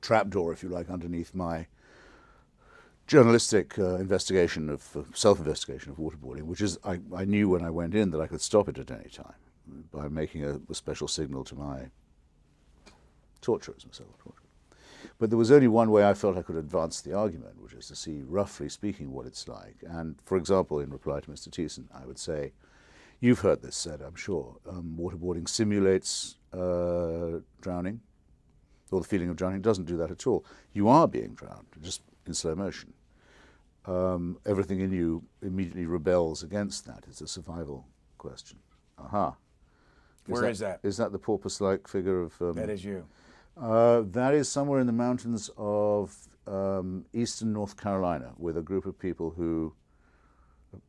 trapdoor, if you like, underneath my journalistic investigation of self-investigation of waterboarding, which is I knew when I went in that I could stop it at any time by making a special signal to my torturers and self-torture. But there was only one way I felt I could advance the argument, which is to see, roughly speaking, what it's like. And, for example, in reply to Mr. Thiessen, I would say, you've heard this said, I'm sure, waterboarding simulates drowning, or the feeling of drowning. It doesn't do that at all. You are being drowned, just in slow motion. Everything in you immediately rebels against that. It's a survival question. Aha. Where is that? Is that the porpoise-like figure of... that is you. That is somewhere in the mountains of eastern North Carolina with a group of people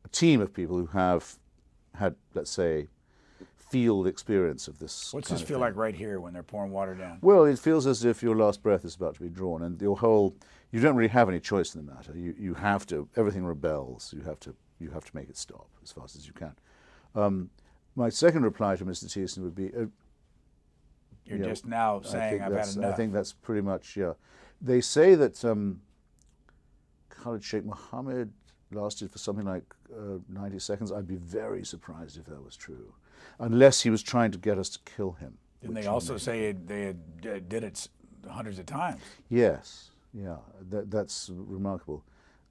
a team of people who have had, let's say, field experience of this. What's this feel like right here when they're pouring water down? Well, it feels as if your last breath is about to be drawn, and you don't really have any choice in the matter. You have to, everything rebels. You have to make it stop as fast as you can. My second reply to Mr. Thiessen would be, You're just now saying I've had enough. I think that's pretty much, yeah. They say that Khalid Sheikh Mohammed lasted for something like 90 seconds. I'd be very surprised if that was true, unless he was trying to get us to kill him. Didn't they also say they did it hundreds of times? Yes, yeah, that's remarkable.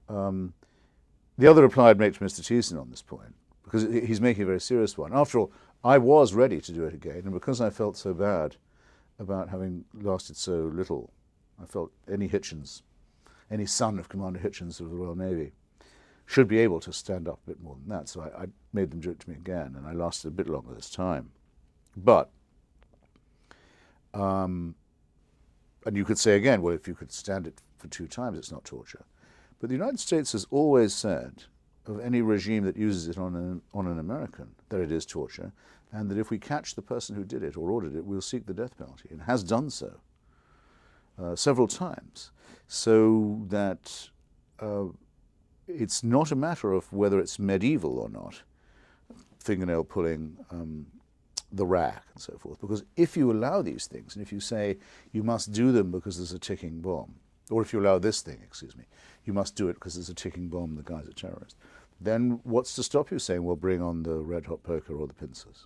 The other reply I'd make to Mr. Thiessen on this point, because he's making a very serious one. After all, I was ready to do it again, and because I felt so bad about having lasted so little, I felt any Hitchens, any son of Commander Hitchens of the Royal Navy, should be able to stand up a bit more than that. So I made them do it to me again, and I lasted a bit longer this time. But, and you could say again, well, if you could stand it for 2 times, it's not torture. But the United States has always said of any regime that uses it on an American that it is torture, and that if we catch the person who did it or ordered it, we'll seek the death penalty, and has done so several times. So that it's not a matter of whether it's medieval or not, fingernail pulling, the rack and so forth, because if you allow these things, and if you say you must do them because there's a ticking bomb, or if you allow this thing, excuse me, you must do it because there's a ticking bomb, the guy's a terrorist, then what's to stop you saying, well, bring on the red-hot poker or the pincers?